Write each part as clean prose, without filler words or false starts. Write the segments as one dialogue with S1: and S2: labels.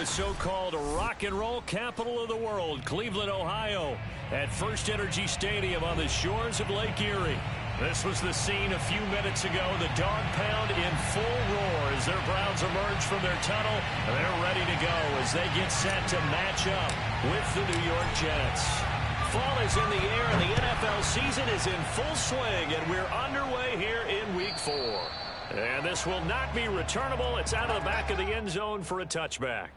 S1: the so-called rock and roll capital of the world, Cleveland, Ohio, at First Energy Stadium on the shores of Lake Erie. This was the scene a few minutes ago. The dog pound in full roar as their Browns emerge from their tunnel. They're ready to go as they get set to match up with the New York Jets. Fall is in the air and the NFL season is in full swing, and we're underway here in Week 4. And this will not be returnable. It's out of the back of the end zone for a touchback.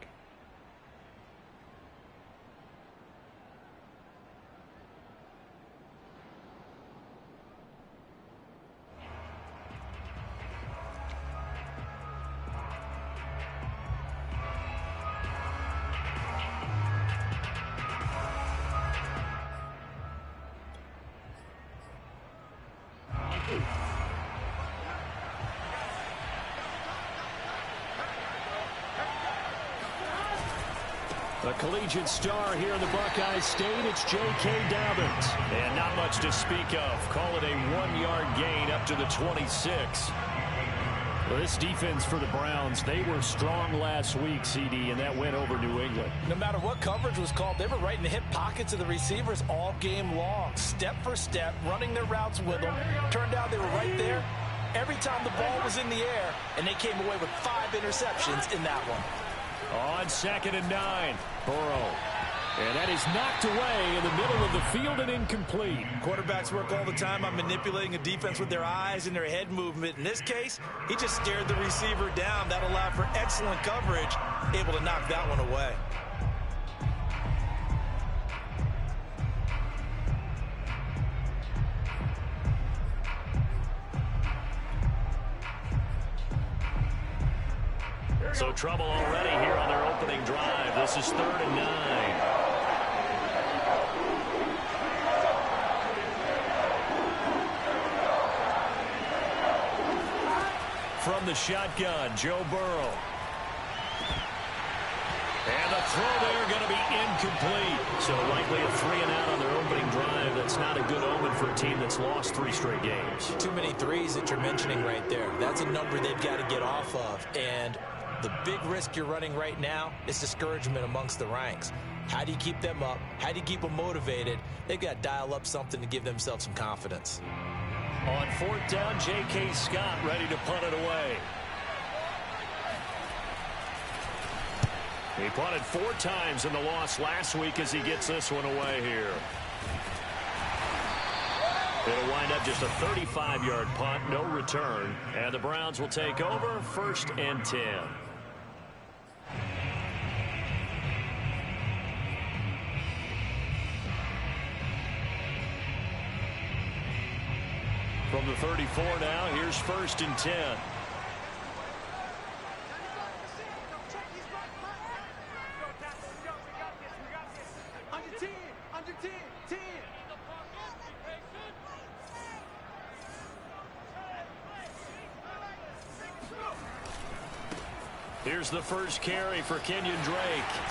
S1: A collegiate star here in the Buckeye State, it's J.K. Dobbins. And not much to speak of. Call it a 1-yard gain up to the 26. Well, this defense for the Browns, they were strong last week, CD, and that went over New England.
S2: No matter what coverage was called, they were right in the hip pockets of the receivers all game long. Step for step, running their routes with them. Turned out they were right there every time the ball was in the air, and they came away with 5 interceptions in that one.
S1: On 2nd and 9, Burrow. And that is knocked away in the middle of the field and incomplete.
S2: Quarterbacks work all the time on manipulating a defense with their eyes and their head movement. In this case, he just stared the receiver down. That allowed for excellent coverage, able to knock that one away.
S1: So trouble already here on their opening drive. This is 3rd and 9. From the shotgun, Joe Burrow. And the throw there going to be incomplete. So likely a 3-and-out on their opening drive. That's not a good omen for a team that's lost 3 straight games.
S2: Too many threes that you're mentioning right there. That's a number they've got to get off of. And the big risk you're running right now is discouragement amongst the ranks. How do you keep them up? How do you keep them motivated? They've got to dial up something to give themselves some confidence.
S1: On 4th down, J.K. Scott ready to punt it away. He punted 4 times in the loss last week as he gets this one away here. It'll wind up just a 35-yard punt, no return. And the Browns will take over 1st and 10. From the 34 now, here's 1st and 10. Here's the first carry for Kenyon Drake.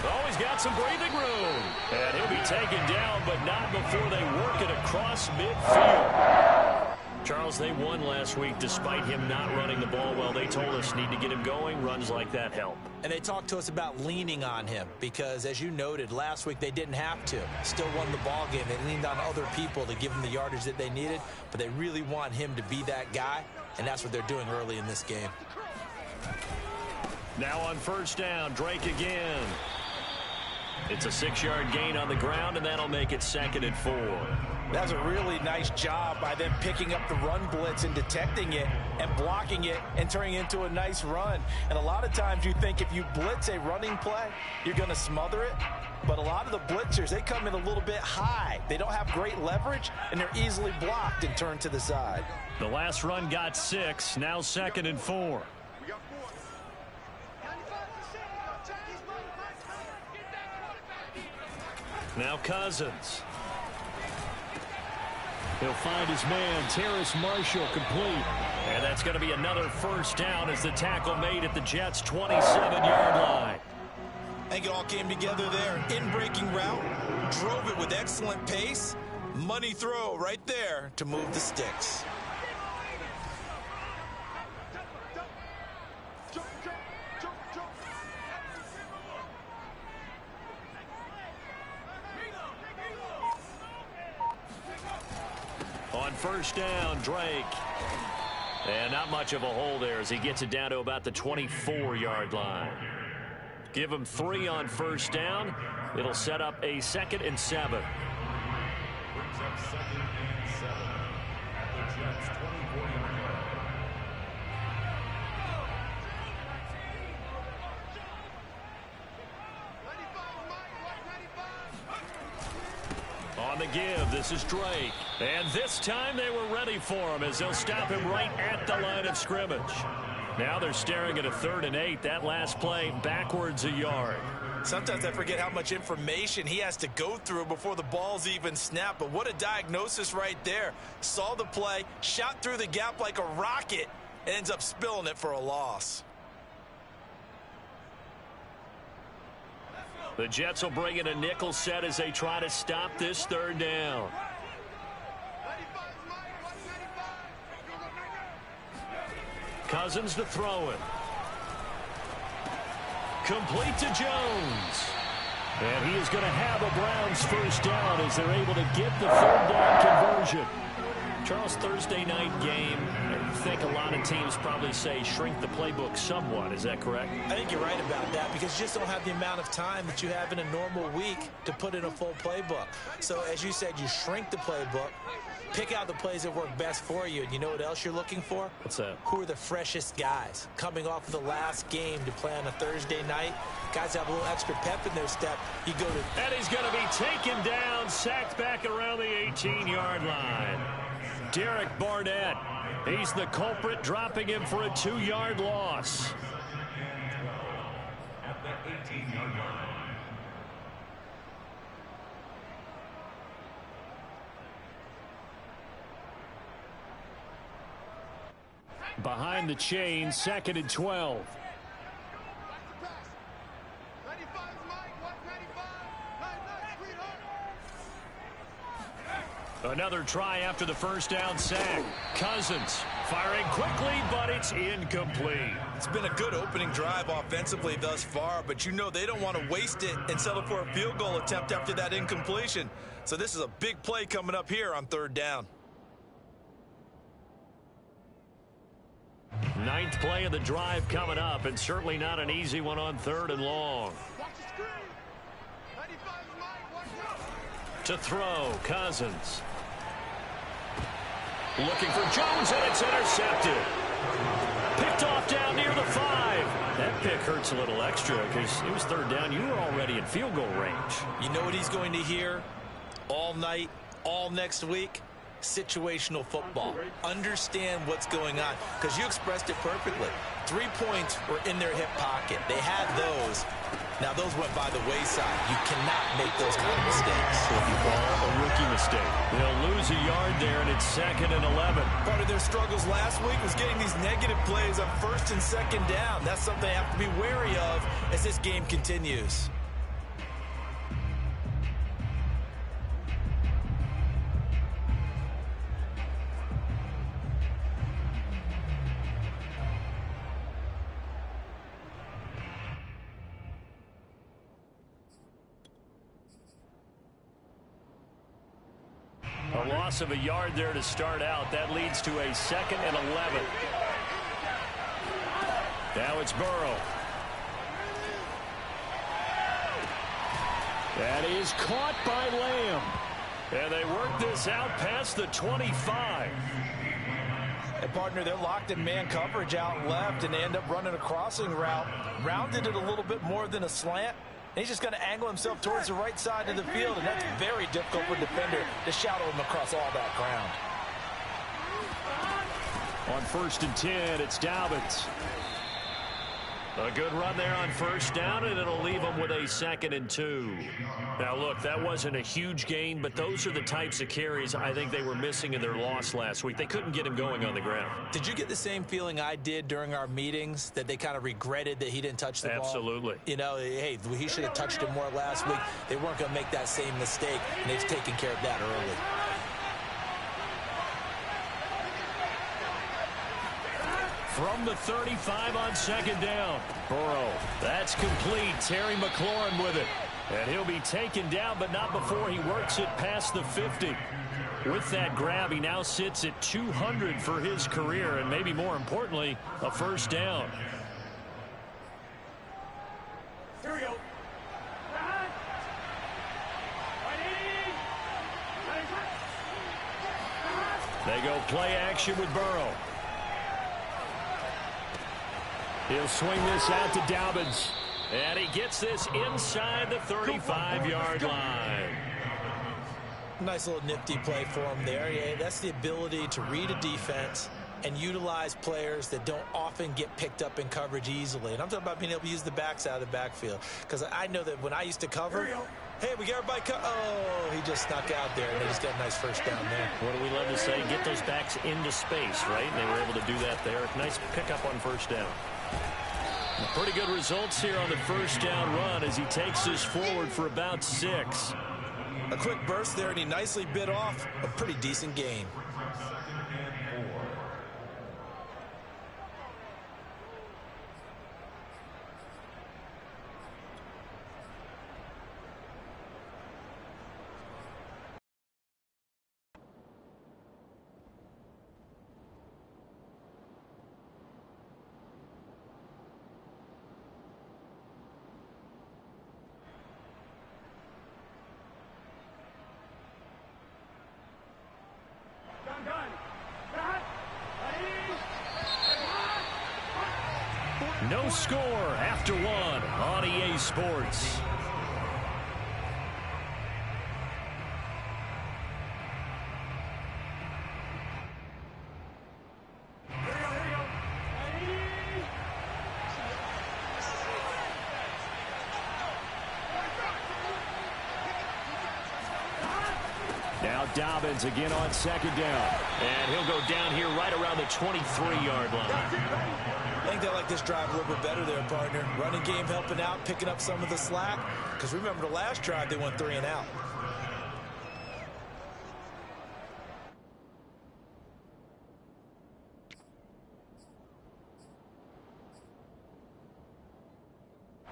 S1: Oh, he's got some breathing room. And he'll be taken down, but not before they work it across midfield. Charles, they won last week despite him not running the ball well. They told us need to get him going. Runs like that help.
S2: And they talked to us about leaning on him because, as you noted, last week they didn't have to. Still won the ball game. They leaned on other people to give them the yardage that they needed, but they really want him to be that guy, and that's what they're doing early in this game.
S1: Now on 1st down, Drake again. It's a 6-yard gain on the ground, and that'll make it 2nd and 4.
S2: That's a really nice job by them picking up the run blitz and detecting it and blocking it and turning it into a nice run. And a lot of times you think if you blitz a running play, you're going to smother it. But a lot of the blitzers, they come in a little bit high. They don't have great leverage, and they're easily blocked and turned to the side.
S1: The last run got 6, now 2nd and 4. Now Cousins. He'll find his man, Terrace Marshall, complete. And that's going to be another 1st down as the tackle made at the Jets' 27-yard line.
S2: I think it all came together there. In-breaking route, drove it with excellent pace. Money throw right there to move the sticks.
S1: first down, Drake. And not much of a hole there as he gets it down to about the 24-yard line. Give him 3 on first down. It'll set up a 2nd and 7.
S3: Brings up 2nd and 7 at the Jets' 24-yard line.
S1: On the give, this is Drake. And this time they were ready for him as they'll stop him right at the line of scrimmage. Now they're staring at a 3rd and 8. That last play backwards a yard.
S2: Sometimes I forget how much information he has to go through before the ball's even snapped. But what a diagnosis right there. Saw the play, shot through the gap like a rocket, and ends up spilling it for a loss.
S1: The Jets will bring in a nickel set as they try to stop this 3rd down. Cousins to throw it. Complete to Jones. And he is going to have a Browns first down as they're able to get the 3rd down conversion. Charles, Thursday night game, I think a lot of teams probably say shrink the playbook somewhat. Is that correct?
S2: I think you're right about that because you just don't have the amount of time that you have in a normal week to put in a full playbook. So as you said, you shrink the playbook, pick out the plays that work best for you. And you know what else you're looking for?
S1: What's that?
S2: Who are the freshest guys coming off of the last game to play on a Thursday night? Guys have a little extra pep in their step. You go to...
S1: And he's going to be taken down, sacked back around the 18-yard line. Derek Barnett, he's the culprit, dropping him for a 2-yard loss.
S3: At the 18-yard line.
S1: Behind the chain, 2nd and 12. Another try after the first down sack. Cousins firing quickly, but it's incomplete.
S2: It's been a good opening drive offensively thus far, but you know they don't want to waste it and settle for a field goal attempt after that incompletion. So this is a big play coming up here on 3rd down.
S1: 9th play of the drive coming up, and certainly not an easy one on 3rd and long. To throw, Cousins. Looking for Jones, and it's intercepted. Picked off down near the 5. That pick hurts a little extra because it was 3rd down. You were already in field goal range.
S2: You know what he's going to hear all night, all next week? Situational football. Understand what's going on because you expressed it perfectly. 3 points were in their hip pocket. They had those. Now, those went by the wayside. You cannot make those kind of mistakes.
S1: So if you call a rookie mistake, they'll lose a yard there, and it's 2nd and 11.
S2: Part of their struggles last week was getting these negative plays on 1st and 2nd down. That's something they have to be wary of as this game continues.
S1: A loss of a yard there to start out. That leads to a 2nd and 11. Now it's Burrow. That is caught by Lamb. And they work this out past the 25.
S2: And partner, they're locked in man coverage out left, and they end up running a crossing route. Rounded it a little bit more than a slant. He's just going to angle himself towards the right side of the field, and that's very difficult for a defender to shadow him across all that ground.
S1: On 1st and 10, it's Dobbins. A good run there on 1st down, and it'll leave them with a 2nd and 2. Now, look, that wasn't a huge gain, but those are the types of carries I think they were missing in their loss last week. They couldn't get him going on the ground.
S2: Did you get the same feeling I did during our meetings, that they kind of regretted that he didn't touch the ball?
S1: Absolutely.
S2: You know, hey, he should have touched it more last week. They weren't going to make that same mistake, and they've taken care of that early.
S1: From the 35 on 2nd down. Burrow. That's complete. Terry McLaurin with it. And he'll be taken down, but not before he works it past the 50. With that grab, he now sits at 200 for his career, and maybe more importantly, a first down.
S4: Here we go.
S1: They go play action with Burrow. He'll swing this out to Dobbins. And he gets this inside the 35-yard line.
S2: Nice little nifty play for him there. Yeah, that's the ability to read a defense and utilize players that don't often get picked up in coverage easily. And I'm talking about being able to use the backs out of the backfield. Because I know that when I used to cover, hey, we got everybody oh, he just snuck out there, and they just got a nice first down there.
S1: What do we love to say? Get those backs into space, right? And they were able to do that there. Nice pickup on first down. Pretty good results here on the first down run as he takes this forward for about 6.
S2: A quick burst there, and he nicely bit off a pretty decent gain.
S1: No score after 1 on EA Sports. Now Dobbins again on second down. And he'll go down here right around the 23-yard line.
S2: I think they like this drive a little bit better there, partner. Running game helping out, picking up some of the slack. Because remember the last drive, they went 3 and out.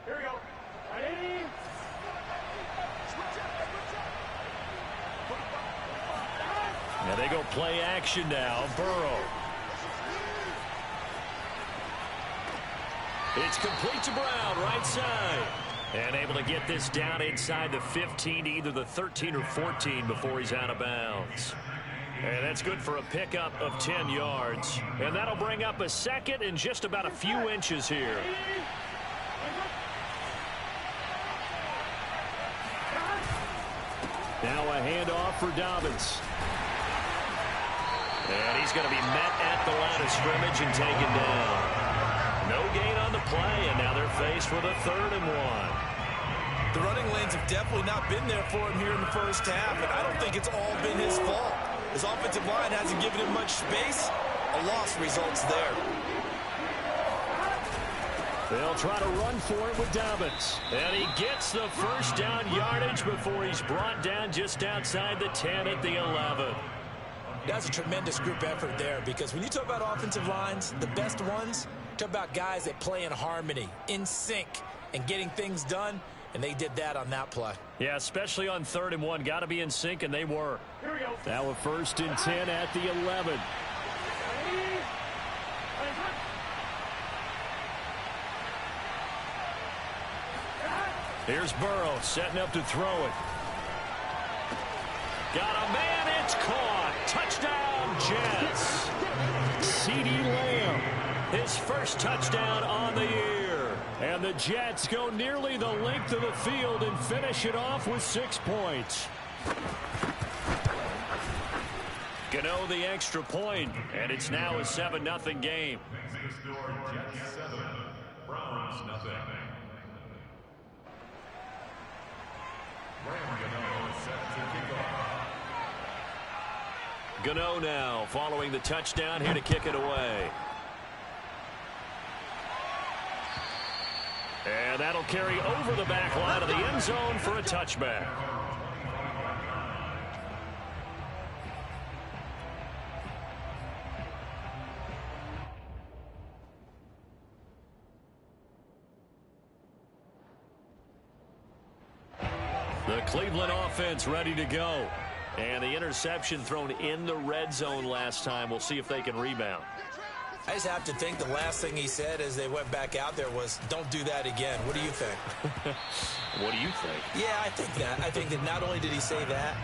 S4: Here we go. Ready?
S1: Now they go play action now. Burrow. It's complete to Brown, right side. And able to get this down inside the 15 to either the 13 or 14 before he's out of bounds. And that's good for a pickup of 10 yards. And that'll bring up a second and just about a few inches here. Now a handoff for Dobbins. And he's going to be met at the line of scrimmage and taken down. No gain on the play, and now they're faced with a 3rd and 1.
S2: The running lanes have definitely not been there for him here in the first half, and I don't think it's all been his fault. His offensive line hasn't given him much space. A loss results there.
S1: They'll try to run for it with Dobbins. And he gets the first down yardage before he's brought down just outside the 10 at the 11.
S2: That's a tremendous group effort there, because when you talk about offensive lines, the best ones, talk about guys that play in harmony, in sync, and getting things done, and they did that on that play.
S1: Yeah, especially on 3rd and 1. Got to be in sync, and they were.
S4: Here we go.
S1: Now a 1st and 10 at the 11. Here's Burrow setting up to throw it. Got a man, it's caught. Touchdown, Jets. CeeDee Lamb, his first touchdown on the year. And the Jets go nearly the length of the field and finish it off with 6 points. Gano the extra point, and it's now a 7-0 game.
S3: Jets 7, Browns nothing. Gano set to kick off.
S1: Gano now following the touchdown here to kick it away. And that'll carry over the back line of the end zone for a touchback. The Cleveland offense ready to go. And the interception thrown in the red zone last time. We'll see if they can rebound.
S2: I just have to think the last thing he said as they went back out there was, don't do that again. What do you think?
S1: What do you think?
S2: Yeah, I think that. I think that not only did he say that,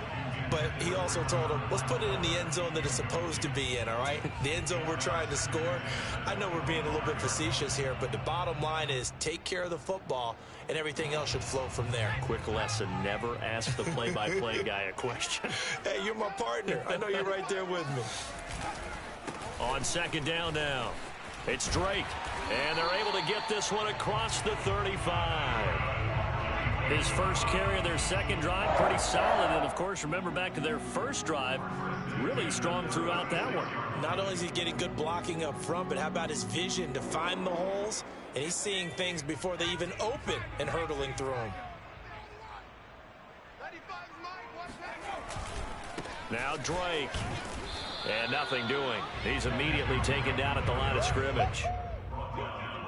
S2: but he also told him, let's put it in the end zone that it's supposed to be in, all right? The end zone we're trying to score. I know we're being a little bit facetious here, but the bottom line is take care of the football, and everything else should flow from there.
S1: Quick lesson, never ask the play-by-play guy a question.
S2: Hey, you're my partner. I know you're right there with me.
S1: On second down now, it's Drake, and they're able to get this one across the 35. His first carry of their second drive, pretty solid. And, of course, remember back to their first drive, really strong throughout that one.
S2: Not only is he getting good blocking up front, but how about his vision to find the holes? And he's seeing things before they even open and hurdling through them.
S1: Now Drake. And nothing doing. He's immediately taken down at the line of scrimmage.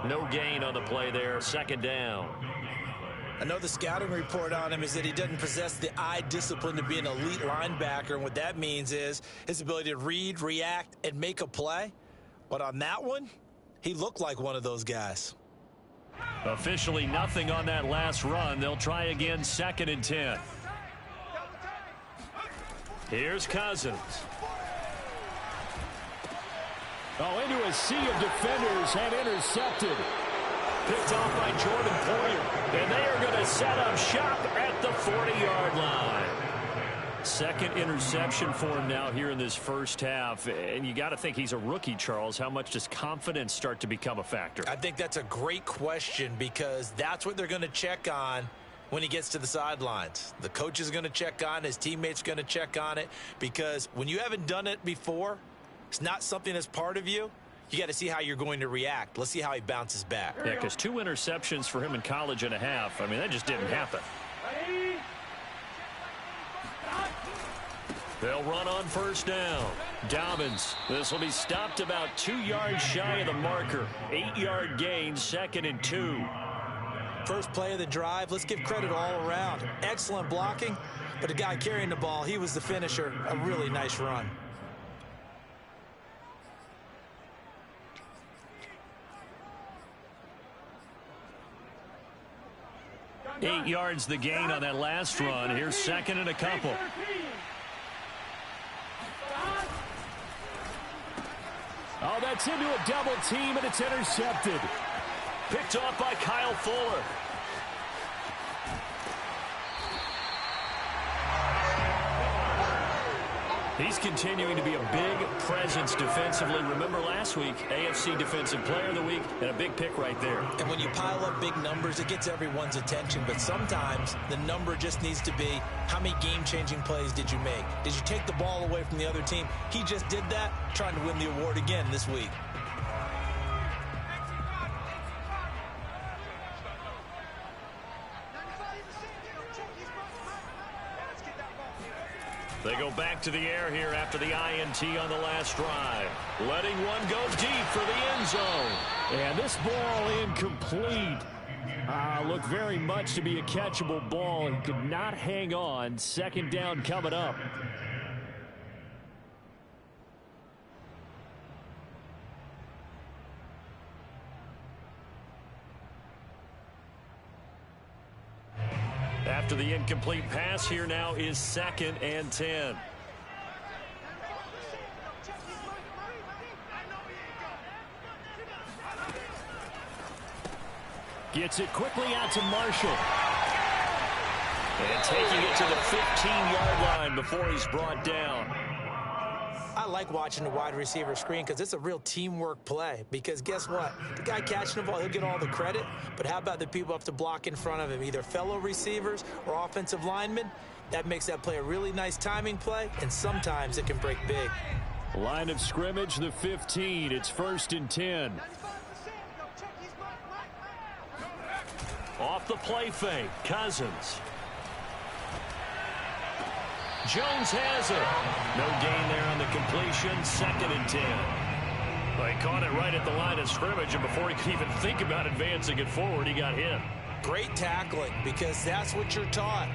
S1: No gain on the play there. Second down.
S2: I know the scouting report on him is that he doesn't possess the eye discipline to be an elite linebacker, and what that means is his ability to read, react, and make a play. But on that one, he looked like one of those guys.
S1: Officially nothing on that last run. They'll try again, 2nd and 10. Here's Cousins.
S5: Oh, into a sea of defenders and intercepted.
S1: Picked off by Jordan Poyer. And they are going to set up shop at the 40-yard line. Second interception for him now here in this first half. And you got to think he's a rookie, Charles. How much does confidence start to become a factor?
S2: I think that's a great question because that's what they're going to check on when he gets to the sidelines. The coach is going to check on it. His teammates are going to check on it because when you haven't done it before, it's not something that's part of you. You got to see how you're going to react. Let's see how he bounces back.
S1: Yeah, because 2 interceptions for him in college and a half. I mean, that just didn't happen. They'll run on first down. Dobbins. This will be stopped about 2 yards shy of the marker. 8-yard gain, 2nd and 2.
S2: First play of the drive. Let's give credit all around. Excellent blocking, but the guy carrying the ball, he was the finisher. A really nice run.
S1: 8 yards the gain on that last run. Here's 2nd and a couple.
S5: Oh, that's into a double team, and it's intercepted.
S1: Picked off by Kyle Fuller. He's continuing to be a big presence defensively. Remember last week, AFC Defensive Player of the Week, and a big pick right there.
S2: And when you pile up big numbers, it gets everyone's attention. But sometimes the number just needs to be, how many game-changing plays did you make? Did you take the ball away from the other team? He just did that, trying to win the award again this week.
S1: They go back to the air here after the INT on the last drive. Letting one go deep for the end zone.
S5: And this ball incomplete. Looked very much to be a catchable ball. He could not hang on. 2nd down coming up.
S1: After the incomplete pass, here now is 2nd and 10.
S5: Gets it quickly out to Marshall.
S1: And taking it to the 15-yard line before he's brought down.
S2: I like watching the wide receiver screen because it's a real teamwork play. Because guess what? The guy catching the ball, he'll get all the credit. But how about the people who have to block in front of him, either fellow receivers or offensive linemen? That makes that play a really nice timing play, and sometimes it can break big.
S5: Line of scrimmage, the 15. It's 1st and 10.
S1: Off the play fake, Cousins. Jones has it. No gain there on the completion. 2nd and 10. Well, he caught it right at the line of scrimmage, and before he could even think about advancing it forward, he got hit.
S2: Great tackling, because that's what you're taught.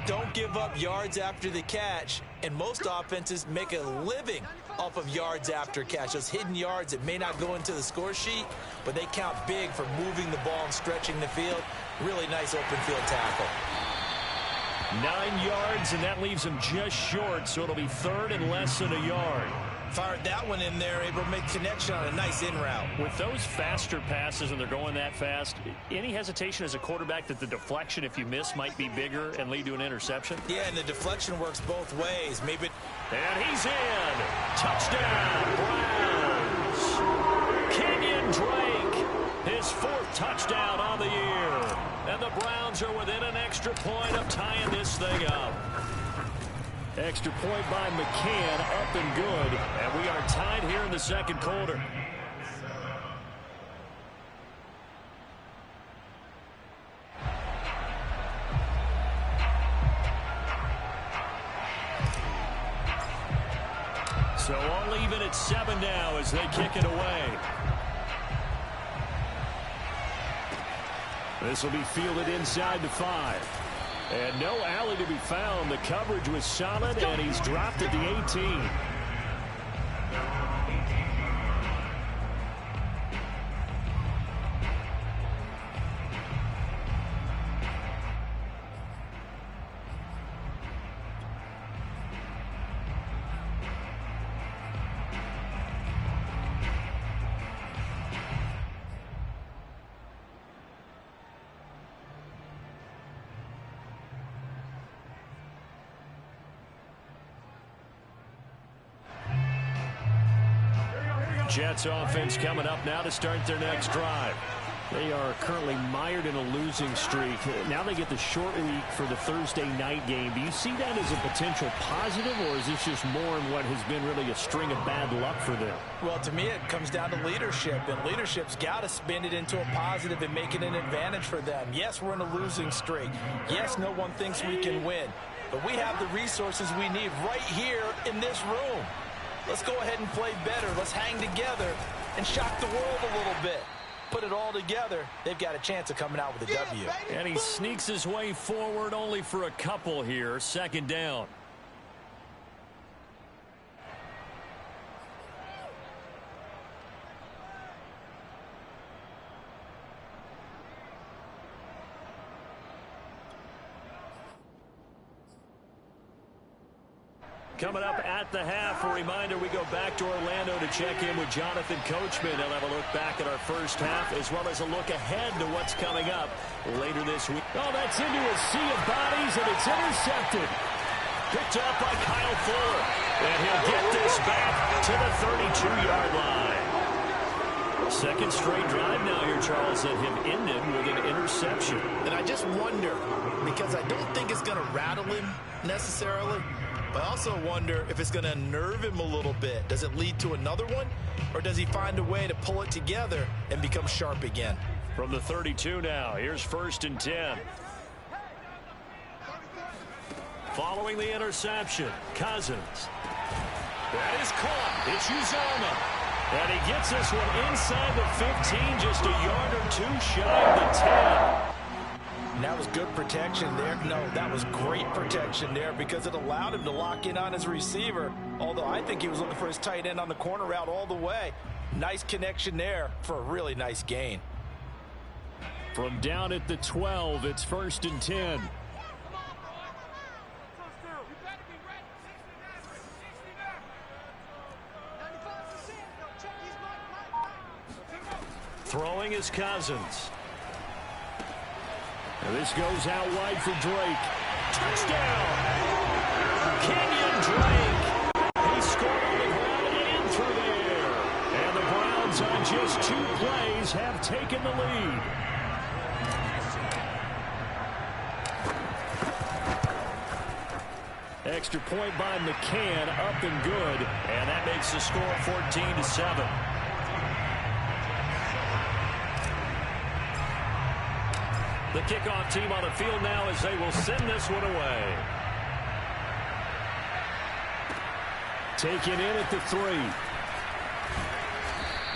S2: don't give up yards after the catch, and most offenses make a living off of yards after catch. Those hidden yards that may not go into the score sheet, but they count big for moving the ball and stretching the field. Really nice open field tackle.
S5: 9 yards, and that leaves him just short, so it'll be third and less than a yard.
S2: Fired that one in there, able to make connection on a nice in route.
S5: With those faster passes and they're going that fast, any hesitation as a quarterback that the deflection, if you miss, might be bigger and lead to an interception?
S2: Yeah, and the deflection works both ways. Maybe.
S5: And he's in. Touchdown, Browns. Kenyon Drake, his 4th touchdown on the year. And the Browns are within an extra point of tying this thing up. Extra point by McCann, up and good. And we are tied here in the second quarter. So all even at 7 now as they kick it away. This will be fielded inside the 5. And no alley to be found. The coverage was solid, and he's dropped at the 18. Jets offense coming up now to start their next drive. They are currently mired in a losing streak. Now they get the short week for the Thursday night game. Do you see that as a potential positive, or is this just more in what has been really a string of bad luck for them?
S2: Well, to me, it comes down to leadership, and leadership's got to spin it into a positive and make it an advantage for them. Yes, we're in a losing streak. Yes, no one thinks we can win, but we have the resources we need right here in this room. Let's go ahead and play better. Let's hang together and shock the world a little bit. Put it all together, they've got a chance of coming out with a W.
S5: And he sneaks his way forward only for a couple here. 2nd down. Coming up at the half, a reminder, we go back to Orlando to check in with Jonathan Coachman. He'll have a look back at our first half as well as a look ahead to what's coming up later this week. Oh, that's into a sea of bodies, and it's intercepted. Picked up by Kyle Fuller. And he'll get this back to the 32-yard line. Second straight drive now here, Charles, that have ended with an interception.
S6: And I just wonder, because I don't think it's going to rattle him necessarily, but I also wonder if it's going to unnerve him a little bit. Does it lead to another one? Or does he find a way to pull it together and become sharp again?
S5: From the 32 now, here's 1st and 10. Following the interception, Cousins. That is caught. It's Uzomah. And he gets this one inside the 15, just a yard or two shy of the 10.
S2: And that was good protection there. No, that was great protection there because it allowed him to lock in on his receiver. Although I think he was looking for his tight end on the corner route all the way. Nice connection there for a really nice gain.
S5: From down at the 12, it's 1st and 10. Throwing is Cousins. And this goes out wide for Drake. Touchdown! Kenyon Drake. He scored on the ground and through the air. And the Browns on just 2 plays have taken the lead. Extra point by McCann, up and good. And that makes the score 14-7. The kickoff team on the field now as they will send this one away. Taken in at the 3.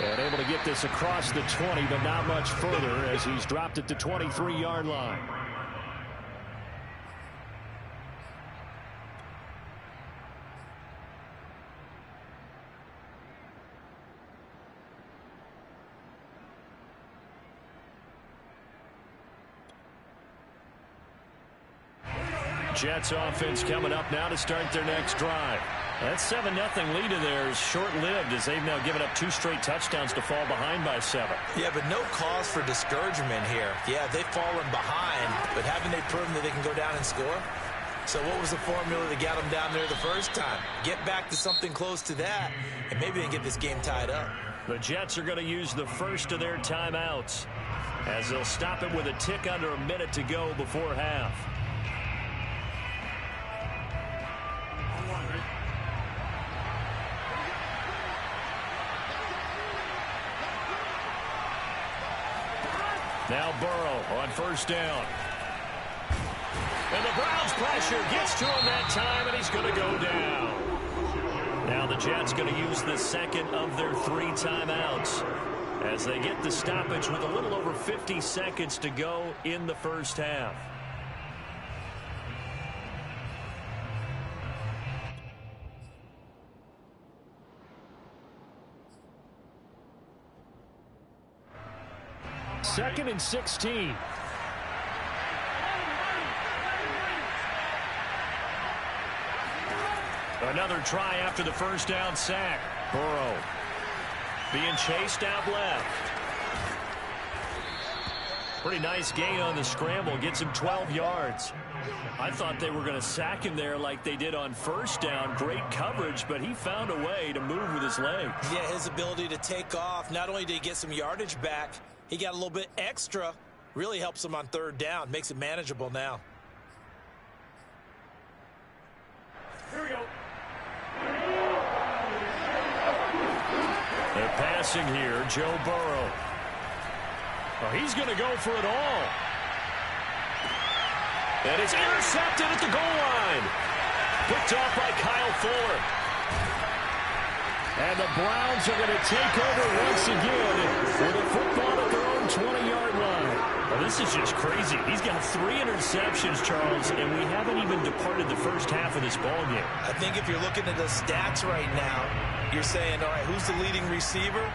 S5: And able to get this across the 20, but not much further as he's dropped at the 23-yard line.
S1: Jets offense coming up now to start their next drive. That 7-0 lead of theirs short-lived as they've now given up 2 straight touchdowns to fall behind by 7.
S6: Yeah, but no cause for discouragement here. Yeah, they've fallen behind, but haven't they proven that they can go down and score? So what was the formula that got them down there the first time? Get back to something close to that, and maybe they get this game tied up.
S1: The Jets are going to use the first of their timeouts as they'll stop it with a tick under a minute to go before half. Now Burrow on first down. And the Browns pressure gets to him that time, and he's going to go down. Now the Jets going to use the second of their 3 timeouts as they get the stoppage with a little over 50 seconds to go in the first half. Second and 16. Another try after the first down sack. Burrow being chased out left. Pretty nice gain on the scramble. Gets him 12 yards. I thought they were going to sack him there like they did on first down. Great coverage, but he found a way to move with his legs.
S2: Yeah, his ability to take off. Not only did he get some yardage back, he got a little bit extra. Really helps him on third down. Makes it manageable now.
S4: Here we go.
S1: They're passing here, Joe Burrow. Oh, he's going to go for it all. And it's intercepted at the goal line. Picked off by Kyle Fuller. And the Browns are going to take over once again with a football at their own 20-yard line. Well, this is just crazy. He's got 3 interceptions, Charles, and we haven't even departed the first half of this ballgame.
S2: I think if you're looking at the stats right now, you're saying, all right, who's the leading receiver?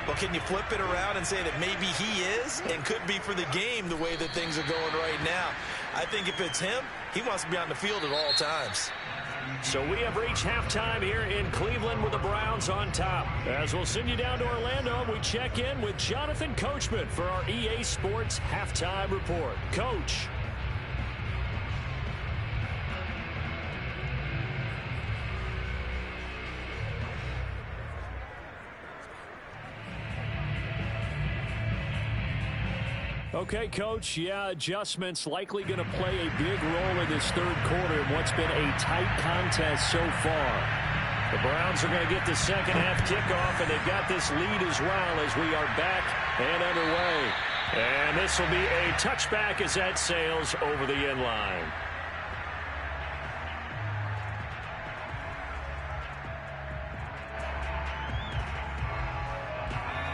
S2: Well, can you flip it around and say that maybe he is and could be for the game the way that things are going right now? I think if it's him, he wants to be on the field at all times.
S1: So we have reached halftime here in Cleveland with the Browns on top. As we'll send you down to Orlando, we check in with Jonathan Coachman for our EA Sports Halftime Report. Coach. Okay, Coach, yeah, adjustments likely going to play a big role in this third quarter in what's been a tight contest so far. The Browns are going to get the second half kickoff, and they've got this lead as well as we are back and underway. And this will be a touchback as that sails over the end line.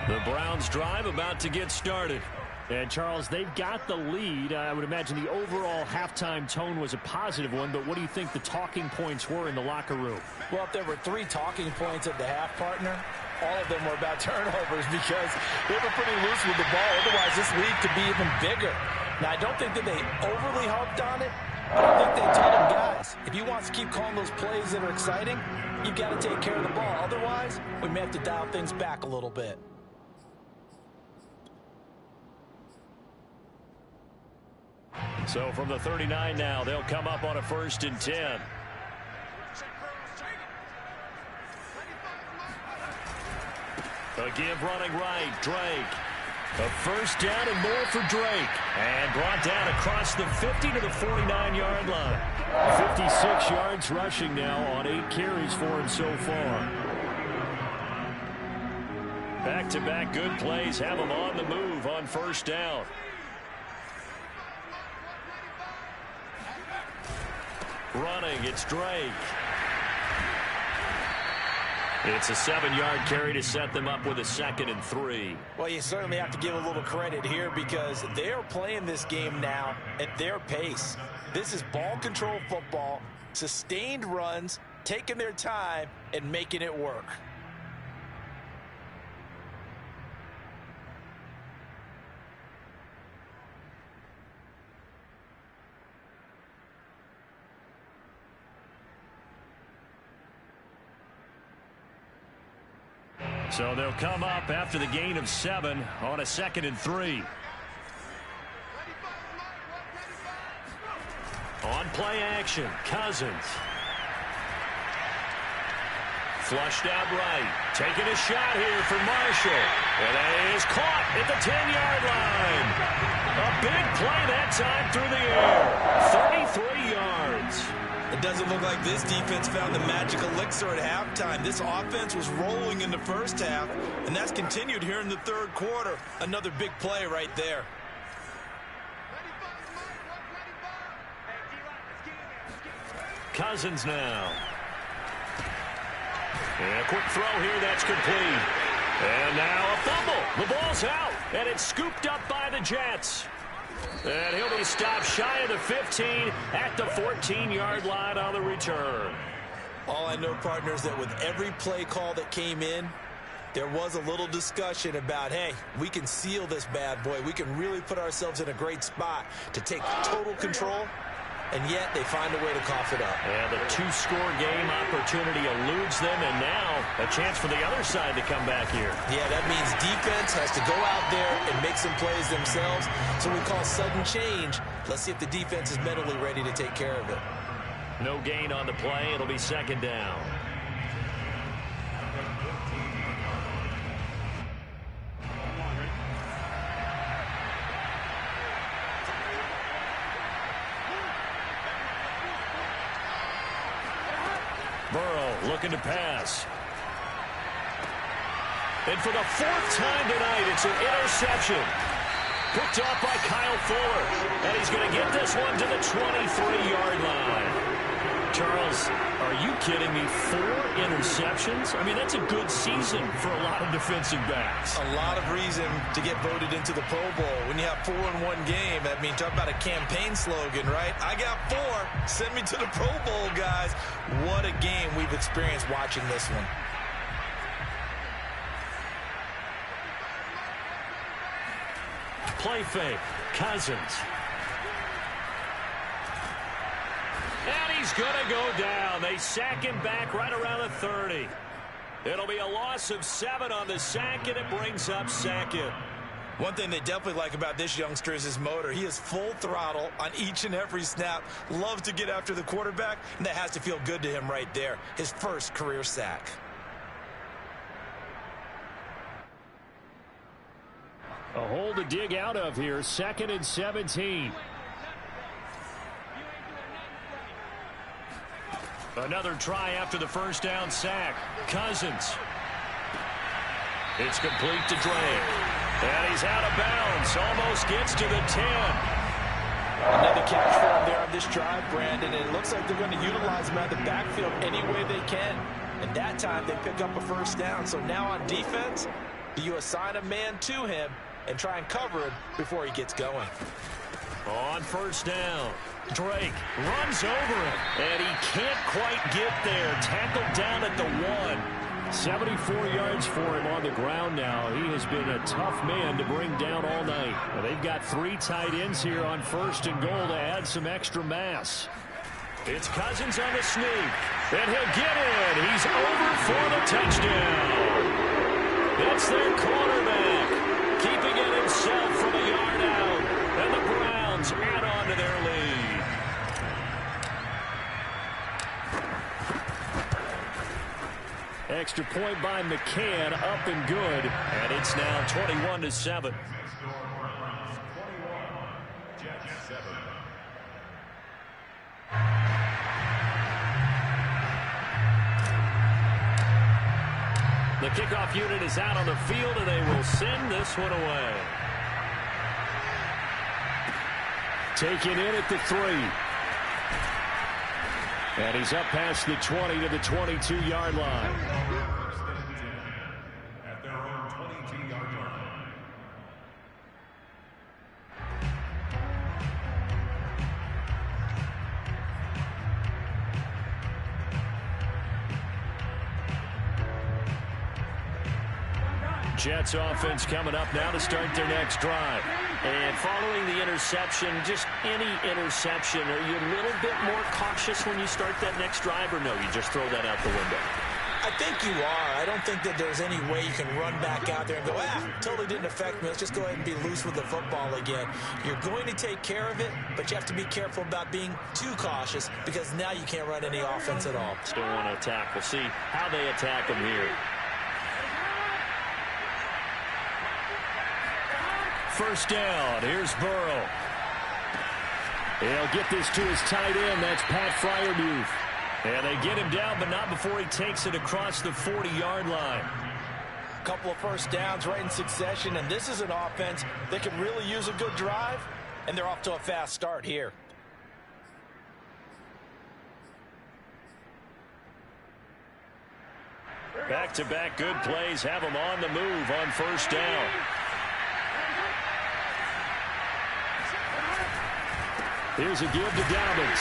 S1: The Browns drive about to get started. And, Charles, they've got the lead. I would imagine the overall halftime tone was a positive one, but what do you think the talking points were in the locker room?
S2: Well, if there were 3 talking points at the half, partner, all of them were about turnovers because they were pretty loose with the ball. Otherwise, this lead could be even bigger. Now, I don't think that they overly harped on it, but I think they told them, guys, if you want to keep calling those plays that are exciting, you've got to take care of the ball. Otherwise, we may have to dial things back a little bit.
S1: So from the 39 now, they'll come up on a 1st and 10. A give running right, Drake. A first down and more for Drake. And brought down across the 50 to the 49-yard line. 56 yards rushing now on 8 carries for him so far. Back-to-back good plays have him on the move on first down. Running, it's Drake. It's a 7-yard carry to set them up with a 2nd and 3.
S2: Well, you certainly have to give a little credit here because they're playing this game now at their pace. This is ball control football, sustained runs, taking their time, and making it work.
S1: So they'll come up after the gain of 7 on a 2nd and 3. On play action, Cousins. Flushed out right. Taking a shot here for Marshall. And it is caught at the 10-yard line. A big play that time through the air. 33 yards.
S6: It doesn't look like this defense found the magic elixir at halftime. This offense was rolling in the first half, and that's continued here in the third quarter. Another big play right there.
S1: Cousins now. And a quick throw here that's complete. And now a fumble. The ball's out, and it's scooped up by the Jets. And he'll be stopped shy of the 15 at the 14-yard line on the return.
S6: All I know, partners, that with every play call that came in, there was a little discussion about, hey, we can seal this bad boy. We can really put ourselves in a great spot to take total control. And yet they find a way to cough it up.
S1: And the 2-score game opportunity eludes them, and now a chance for the other side to come back here.
S6: Yeah, that means defense has to go out there and make some plays themselves. So we call sudden change. Let's see if the defense is mentally ready to take care of it.
S1: No gain on the play. It'll be 2nd down. Burrow looking to pass. And for the 4th time tonight, it's an interception. Picked off by Kyle Fuller. And he's going to get this one to the 23-yard line. Charles, are you kidding me? 4 interceptions? I mean, that's a good season for a lot of defensive backs.
S6: A lot of reason to get voted into the Pro Bowl. When you have 4 in one game, I mean, talk about a campaign slogan, right? I got 4. Send me to the Pro Bowl, guys. What a game we've experienced watching this one.
S1: Play fake. Cousins. And he's going to go down. They sack him back right around the 30. It'll be a loss of 7 on the sack, and it brings up 2nd.
S6: One thing they definitely like about this youngster is his motor. He is full throttle on each and every snap. Loves to get after the quarterback, and that has to feel good to him right there. His first career sack.
S1: A hole to dig out of here. 2nd and 17. Another try after the first down sack. Cousins. It's complete to Drake. And he's out of bounds. Almost gets to the 10.
S2: Another catch for him there on this drive, Brandon. And it looks like they're going to utilize him out of the backfield any way they can. And that time they pick up a first down. So now on defense, do you assign a man to him and try and cover him before he gets going?
S1: On first down, Drake runs over him, and he can't quite get there. Tackled down at the 1. 74 yards for him on the ground now. He has been a tough man to bring down all night. Well, they've got 3 tight ends here on 1st and goal to add some extra mass. It's Cousins on the sneak, and he'll get in. He's over for the touchdown. It's their quarterback, keeping it himself from a yard out, and the Browns add on to their lead. Extra point by McCann, up and good, and it's now 21-7. The kickoff unit is out on the field, and they will send this one away. Taken in at the 3. And he's up past the 20 to the 22-yard line.
S3: At their own 22-yard line.
S1: Jets offense coming up now to start their next drive.
S5: And following the interception, just any interception, are you a little bit more cautious when you start that next drive, or no, you just throw that out the window?
S2: I think you are. I don't think that there's any way you can run back out there and go, totally didn't affect me. Let's just go ahead and be loose with the football again. You're going to take care of it, but you have to be careful about being too cautious because now you can't run any offense at all.
S5: Still want to attack. We'll see how they attack him here. First down. Here's Burrow. He'll get this to his tight end. That's Pat Freiermuth. And they get him down, but not before he takes it across the 40-yard line.
S2: A couple of first downs right in succession, and this is an offense that can really use a good drive, and they're off to a fast start here.
S5: Back-to-back good plays have him on the move on first down. Here's a give to Dobbins.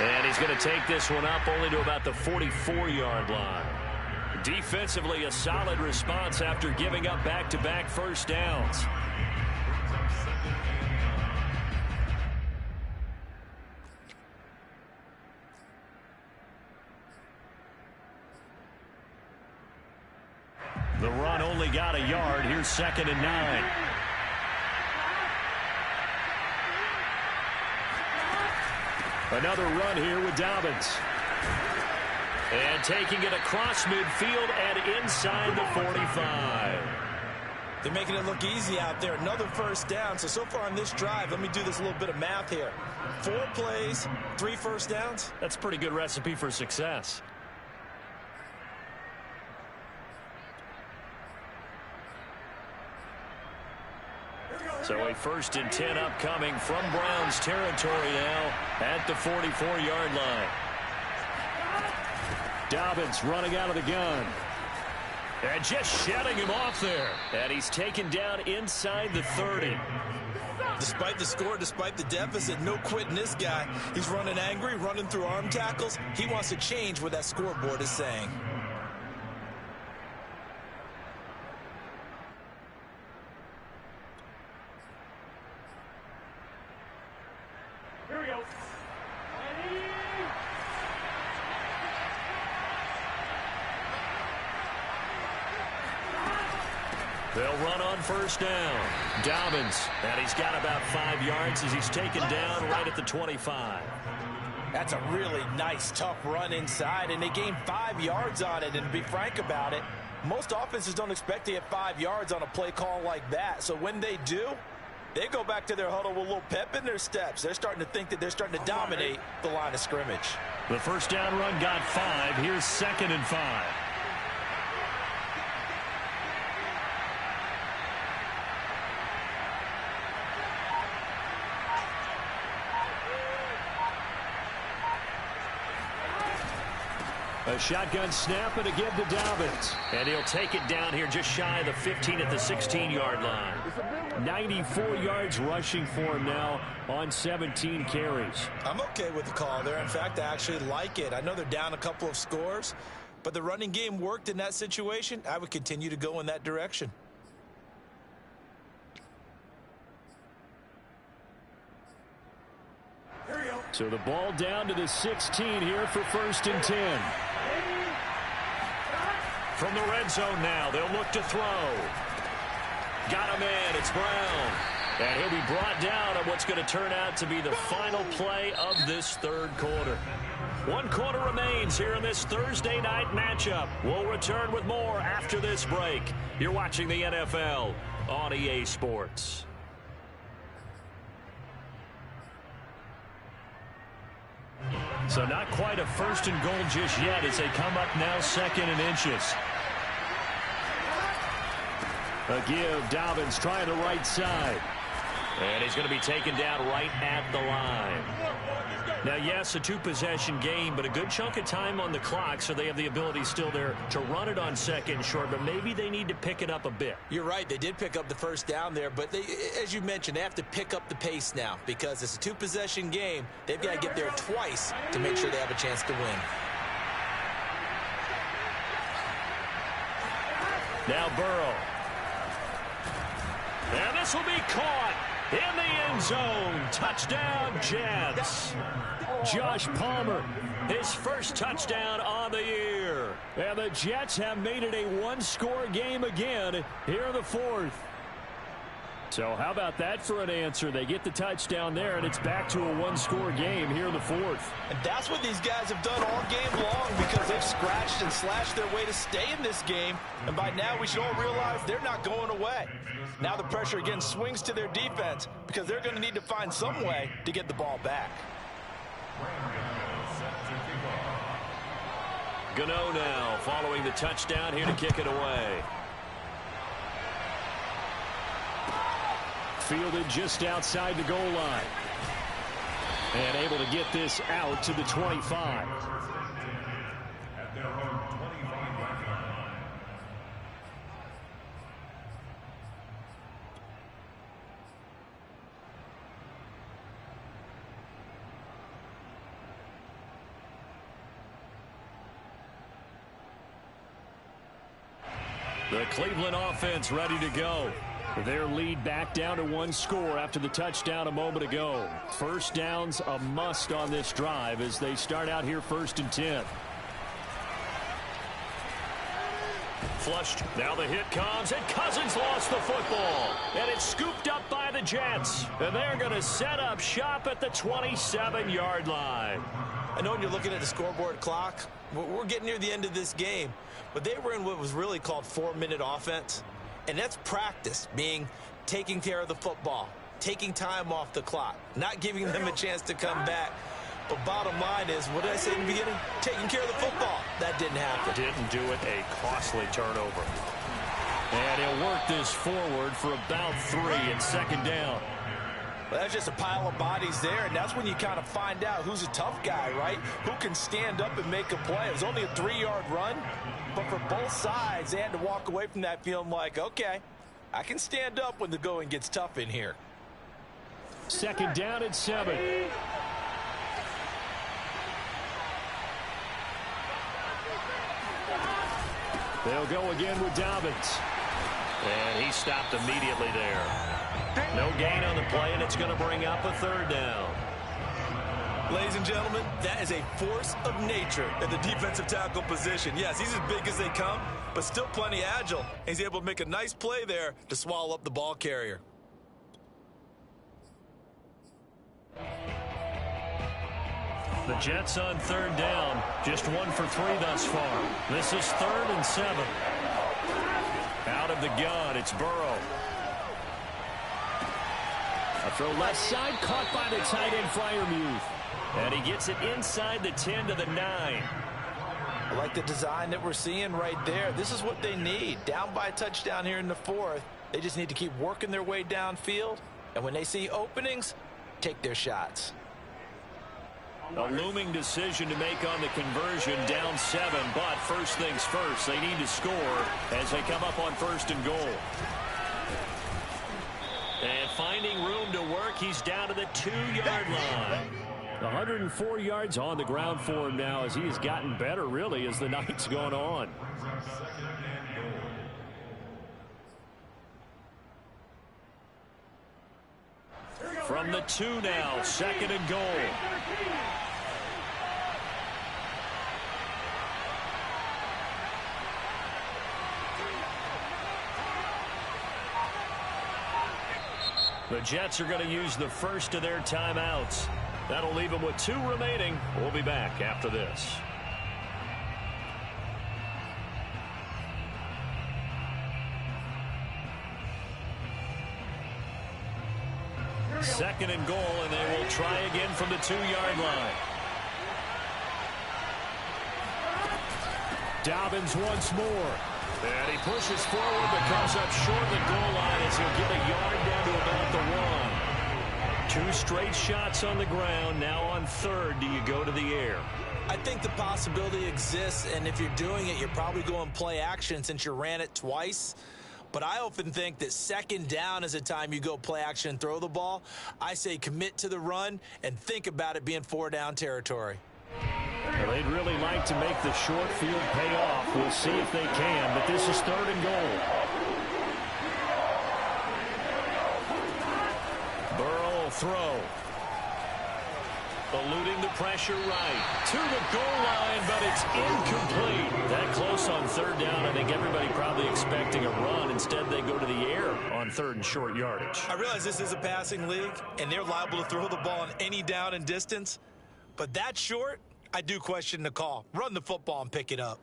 S5: And he's going to take this one up only to about the 44-yard line. Defensively, a solid response after giving up back-to-back first downs. The run only got a yard. Here's 2nd and 9. Another run here with Dobbins. And taking it across midfield and inside the 45.
S2: They're making it look easy out there. Another first down. So far on this drive, let me do this little bit of math here. 4 plays, 3 first downs.
S5: That's a pretty good recipe for success. So a 1st and 10 upcoming from Browns territory now at the 44-yard line. Dobbins running out of the gun. And just shutting him off there. And he's taken down inside the 30.
S2: Despite the score, despite the deficit, no quitting this guy. He's running angry, running through arm tackles. He wants to change what that scoreboard is saying.
S5: They'll run on first down. Dobbins, and he's got about 5 yards as he's taken down right at the 25.
S2: That's a really nice, tough run inside, and they gained 5 yards on it. And to be frank about it, most offenses don't expect to get 5 yards on a play call like that. So when they do, they go back to their huddle with a little pep in their steps. They're starting to think that they're starting to dominate the line of scrimmage.
S5: The first down run got 5. Here's 2nd and 5. A shotgun snap and a give to Dobbins. And he'll take it down here just shy of the 15 at the 16-yard line. 94 yards rushing for him now on 17 carries.
S2: I'm okay with the call there. In fact, I actually like it. I know they're down a couple of scores, but the running game worked in that situation. I would continue to go in that direction.
S5: So the ball down to the 16 here for 1st and 10. From the red zone now, they'll look to throw. Got him in, it's Brown. And he'll be brought down on what's going to turn out to be the final play of this 3rd quarter. 1 quarter remains here in this Thursday night matchup. We'll return with more after this break. You're watching the NFL on EA Sports. So not quite a 1st and goal just yet as they come up now 2nd and inches. A give, Dobbins trying the right side. And he's going to be taken down right at the line. Now, yes, a 2-possession game, but a good chunk of time on the clock, so they have the ability still there to run it on 2nd and short, but maybe they need to pick it up a bit.
S2: You're right. They did pick up the first down there, but they, as you mentioned, they have to pick up the pace now because it's a 2-possession game. They've got to get there twice to make sure they have a chance to win.
S5: Now Burrow. And this will be caught in the end zone. Touchdown, Jets. Josh Palmer, his first touchdown on the year. And the Jets have made it a one-score game again here in the fourth. So how about that for an answer? They get the touchdown there, and it's back to a one-score game here in the fourth.
S2: And that's what these guys have done all game long, because they've scratched and slashed their way to stay in this game. And by now, we should all realize they're not going away. Now the pressure again swings to their defense, because they're going to need to find some way to get the ball back.
S1: Gano now following the touchdown here to kick it away.
S5: Fielded just outside the goal line. And able to get this out to the 25.
S3: At their own 25-yard line.
S1: The Cleveland offense ready to go.
S5: Their lead back down to one score after the touchdown a moment ago. First down's a must on this drive as they start out here 1st and 10.
S1: Flushed. Now the hit comes, and Cousins lost the football. And it's scooped up by the Jets. And they're going to set up shop at the 27-yard line.
S2: I know when you're looking at the scoreboard clock, we're getting near the end of this game, but they were in what was really called 4-minute offense. And that's practice, meaning taking care of the football, taking time off the clock, not giving them a chance to come back. But bottom line is, what did I say in the beginning? Taking care of the football. That didn't happen.
S1: Didn't do it. A costly turnover. And he'll work this forward for about 3 and 2nd down.
S2: Well, that's just a pile of bodies there, and that's when you kind of find out who's a tough guy, right? Who can stand up and make a play. It was only a 3-yard run. But for both sides, they had to walk away from that feeling like, okay, I can stand up when the going gets tough in here.
S5: 2nd down and 7. They'll go again with Dobbins.
S1: And he stopped immediately there. No gain on the play, and it's going to bring up a 3rd down.
S2: Ladies and gentlemen, that is a force of nature at the defensive tackle position. Yes, he's as big as they come, but still plenty agile. He's able to make a nice play there to swallow up the ball carrier.
S1: The Jets on 3rd down. Just 1 for 3 thus far. This is 3rd and 7. Out of the gun, it's Burrow.
S5: A throw left side, caught by the tight end Freiermuth.
S1: And he gets it inside the 10 to the 9.
S2: I like the design that we're seeing right there. This is what they need. Down by a touchdown here in the 4th. They just need to keep working their way downfield. And when they see openings, take their shots.
S1: A looming decision to make on the conversion, down 7. But first things first, they need to score as they come up on 1st and goal. And finding room to work, he's down to the 2-yard line.
S5: 104 yards on the ground for him now as he has gotten better, really, as the night's gone on.
S1: From the 2 now, 2nd and goal. The Jets are going to use the first of their timeouts. That'll leave them with 2 remaining. We'll be back after this. Second and goal, and they will try again from the 2-yard line.
S5: Dobbins once more.
S1: And he pushes forward but comes up short of the goal line as he'll get a yard down to about the 1. 2 straight shots on the ground. Now on 3rd, do you go to the air?
S2: I think the possibility exists, and if you're doing it, you're probably going play action since you ran it twice. But I often think that 2nd down is a time you go play action and throw the ball. I say commit to the run and think about it being 4-down territory.
S5: Well, they'd really like to make the short field pay off. We'll see if they can, but this is 3rd and goal.
S1: Burrow will throw. Eluding the pressure right. To the goal line, but it's incomplete. That close on third down. I think everybody probably expecting a run. Instead, they go to the air on third and short yardage.
S2: I realize this is a passing league, and they're liable to throw the ball on any down and distance. But that short, I do question the call. Run the football and pick it up.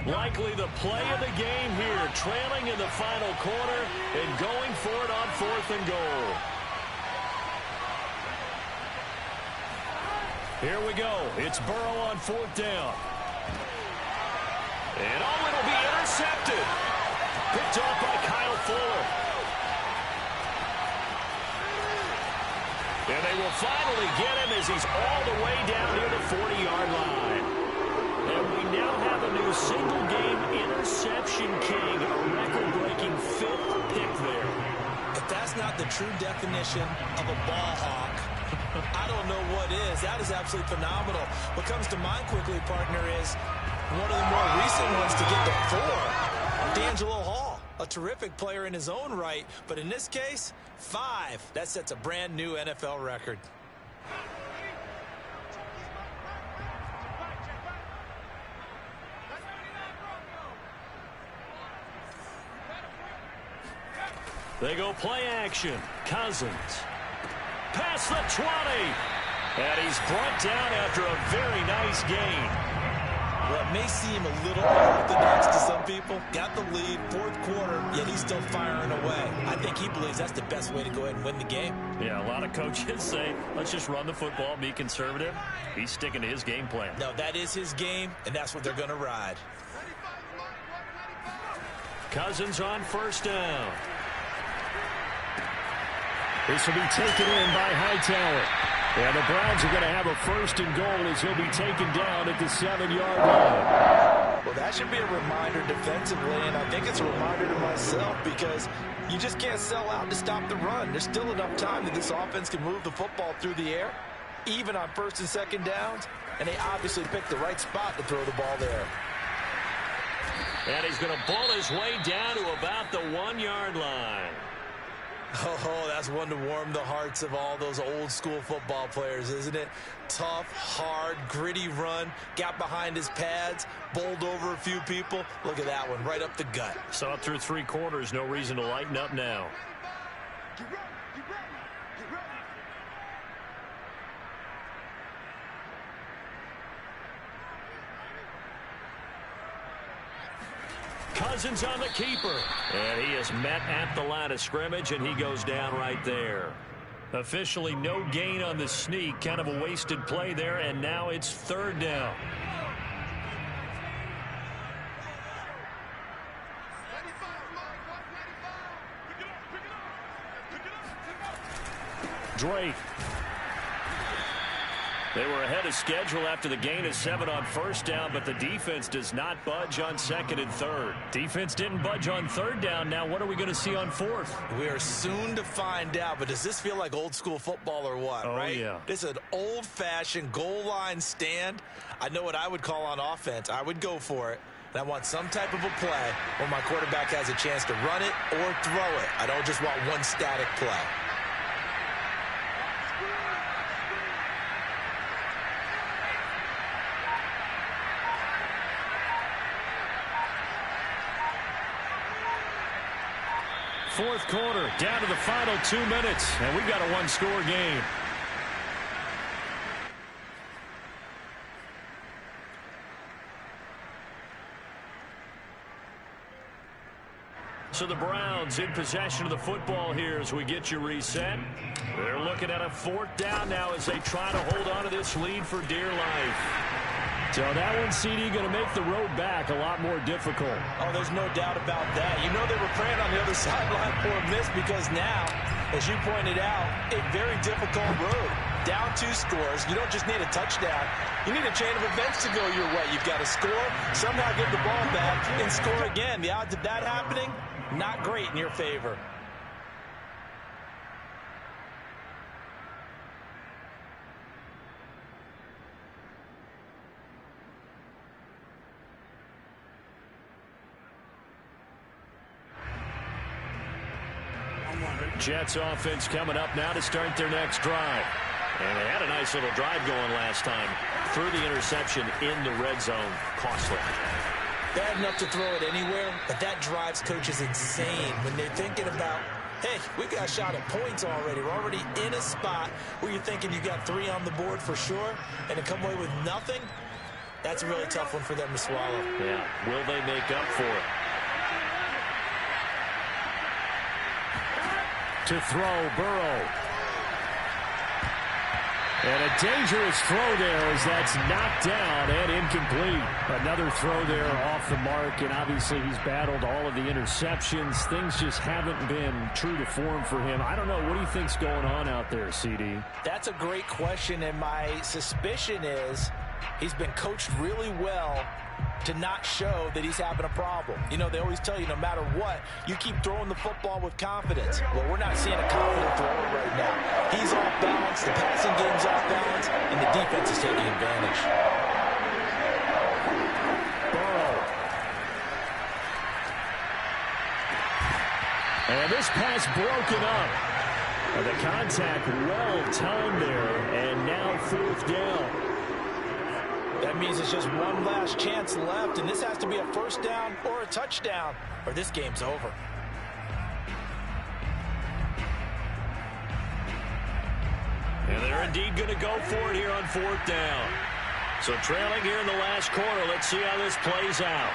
S1: Likely the play of the game here, trailing in the final quarter and going for it on 4th and goal. Here we go. It's Burrow on 4th down. And it'll be intercepted. Picked off by Kyle Fuller. And they will finally get him as he's all the way down near the 40-yard line. And we now have a new single-game interception king, a record-breaking 5th pick there.
S2: If that's not the true definition of a ball hawk, I don't know what is. That is absolutely phenomenal. What comes to mind quickly, partner, is one of the more recent ones to get to 4, D'Angelo Hall, a terrific player in his own right. But in this case, 5. That sets a brand-new NFL record.
S1: They go play action. Cousins. Past the 20. And he's brought down after a very nice gain.
S2: Well, it may seem a little unorthodox to some people. Got the lead, 4th quarter, yet he's still firing away. I think he believes that's the best way to go ahead and win the game.
S1: Yeah, a lot of coaches say, let's just run the football, be conservative. He's sticking to his game plan.
S2: No, that is his game, and that's what they're going to ride.
S1: Cousins on 1st down. This will be taken in by Hightower. And the Browns are going to have a 1st and goal as he'll be taken down at the 7-yard line.
S2: Well, that should be a reminder defensively, and I think it's a reminder to myself because you just can't sell out to stop the run. There's still enough time that this offense can move the football through the air, even on 1st and 2nd downs, and they obviously picked the right spot to throw the ball there.
S1: And he's going to ball his way down to about the 1-yard line.
S2: Oh, that's one to warm the hearts of all those old school football players, isn't it? Tough, hard, gritty run, got behind his pads, bowled over a few people. Look at that one, right up the gut.
S1: Saw it through 3 quarters, no reason to lighten up now. Cousins on the keeper. And he is met at the line of scrimmage, and he goes down right there. Officially no gain on the sneak. Kind of a wasted play there, and now it's 3rd down. Drake. They were ahead of schedule after the gain of 7 on 1st down, but the defense does not budge on 2nd and 3rd. Defense didn't budge on 3rd down. Now what are we going to see on 4th?
S2: We are soon to find out, but does this feel like old school football or what, right?
S1: Oh, yeah.
S2: This is an old-fashioned goal line stand. I know what I would call on offense. I would go for it. And I want some type of a play where my quarterback has a chance to run it or throw it. I don't just want one static play.
S1: Fourth quarter, down to the final 2 minutes, and we've got a 1-score game. So the Browns in possession of the football here as we get you reset. They're looking at a 4th down now as they try to hold on to this lead for dear life. So that one, CD, going to make the road back a lot more difficult.
S2: Oh, there's no doubt about that. You know they were praying on the other sideline for a miss because now, as you pointed out, a very difficult road. Down 2 scores. You don't just need a touchdown. You need a chain of events to go your way. You've got to score, somehow get the ball back, and score again. The odds of that happening, not great in your favor.
S1: Jets offense coming up now to start their next drive. And they had a nice little drive going last time. Threw the interception in the red zone. Costly.
S2: Bad enough to throw it anywhere, but that drives coaches insane when they're thinking about, hey, we got a shot at points already. We're already in a spot where you're thinking you got 3 on the board for sure, and to come away with nothing, that's a really tough one for them to swallow.
S1: Yeah, will they make up for it? To throw, Burrow. And a dangerous throw there as that's knocked down and incomplete. Another throw there off the mark, and obviously he's battled all of the interceptions. Things just haven't been true to form for him. I don't know. What do you think's going on out there, CD?
S2: That's a great question, and my suspicion is he's been coached really well to not show that he's having a problem. You know, they always tell you no matter what, you keep throwing the football with confidence. Well, we're not seeing a confident thrower right now. He's off balance, the passing game's off balance, and the defense is taking advantage.
S1: Burrow. And this pass broken up. The contact well timed there, and now 4th down.
S2: That means it's just one last chance left, and this has to be a first down or a touchdown, or this game's over.
S1: And they're indeed going to go for it here on 4th down. So trailing here in the last quarter. Let's see how this plays out.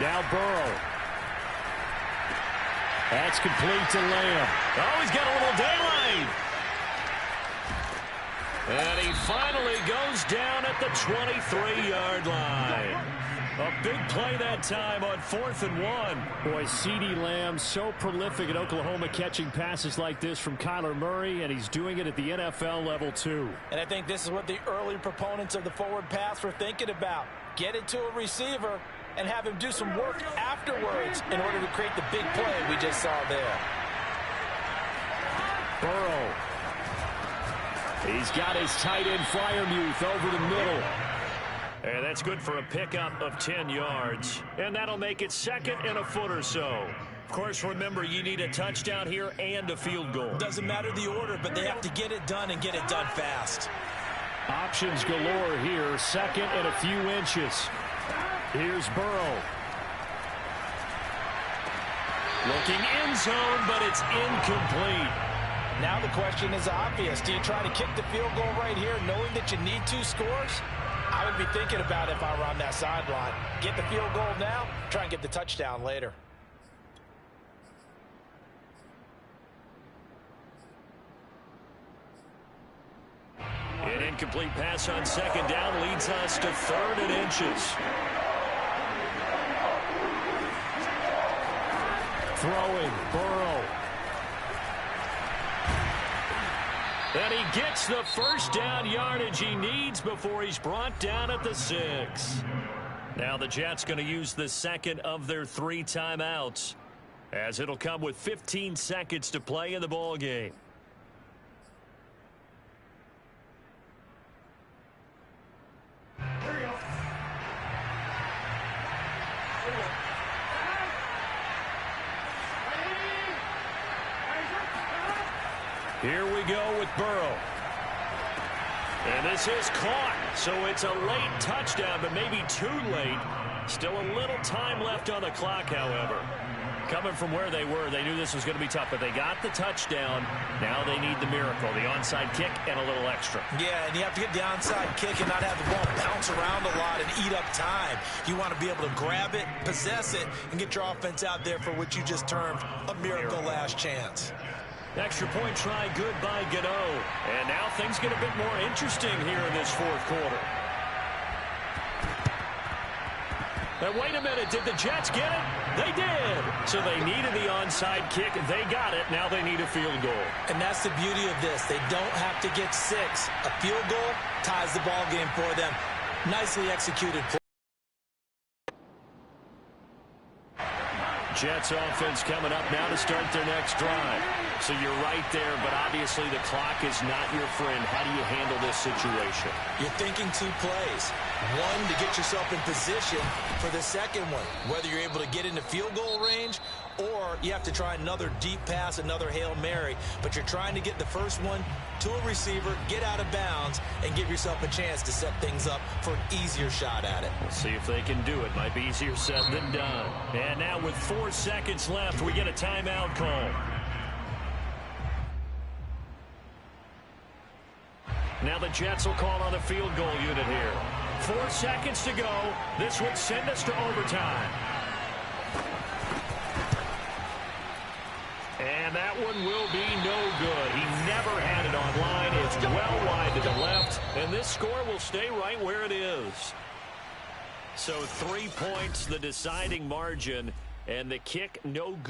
S1: Now Burrow. That's complete to Lamb. Oh, he's got a little daylight. And he finally goes down at the 23-yard line. A big play that time on 4th and 1. Boy, CeeDee Lamb so prolific at Oklahoma catching passes like this from Kyler Murray, and he's doing it at the NFL level too.
S2: And I think this is what the early proponents of the forward pass were thinking about. Get it to a receiver and have him do some work afterwards in order to create the big play we just saw there.
S1: Burrow. He's got his tight end Freiermuth over the middle. And that's good for a pickup of 10 yards. And that'll make it 2nd and a foot or so. Of course, remember, you need a touchdown here and a field goal.
S2: Doesn't matter the order, but they have to get it done and get it done fast.
S1: Options galore here. 2nd and a few inches. Here's Burrow. Looking end zone, but it's incomplete.
S2: Now the question is obvious. Do you try to kick the field goal right here knowing that you need 2 scores? I would be thinking about it if I were on that sideline. Get the field goal now, try and get the touchdown later.
S1: An incomplete pass on 2nd down leads us to 3rd and inches. Throwing, Burrow. And he gets the first down yardage he needs before he's brought down at the 6. Now the Jets going to use the 2nd of their 3 timeouts, as it'll come with 15 seconds to play in the ball game. Here we go with Burrow. And this is caught. So it's a late touchdown, but maybe too late. Still a little time left on the clock, however. Coming from where they were, they knew this was going to be tough, but they got the touchdown. Now they need the miracle, the onside kick and a little extra.
S2: Yeah, and you have to get the onside kick and not have the ball bounce around a lot and eat up time. You want to be able to grab it, possess it, and get your offense out there for what you just termed a miracle last chance.
S1: Extra point try good by Gano. And now things get a bit more interesting here in this 4th quarter. And wait a minute, did the Jets get it? They did. So they needed the onside kick. They got it. Now they need a field goal.
S2: And that's the beauty of this. They don't have to get 6. A field goal ties the ball game for them. Nicely executed play.
S1: Jets offense coming up now to start their next drive. So you're right there, but obviously the clock is not your friend. How do you handle this situation?
S2: You're thinking 2 plays. One, to get yourself in position for the second one, whether you're able to get into field goal range or you have to try another deep pass, another Hail Mary. But you're trying to get the first one to a receiver, get out of bounds, and give yourself a chance to set things up for an easier shot at it.
S1: We'll see if they can do it. Might be easier said than done. And now with 4 seconds left, we get a timeout call. Now the Jets will call on the field goal unit here. 4 seconds to go. This would send us to overtime. And that one will be no good. He never had it on line. It's well wide to the left. And this score will stay right where it is. So 3 points, the deciding margin. And the kick no good.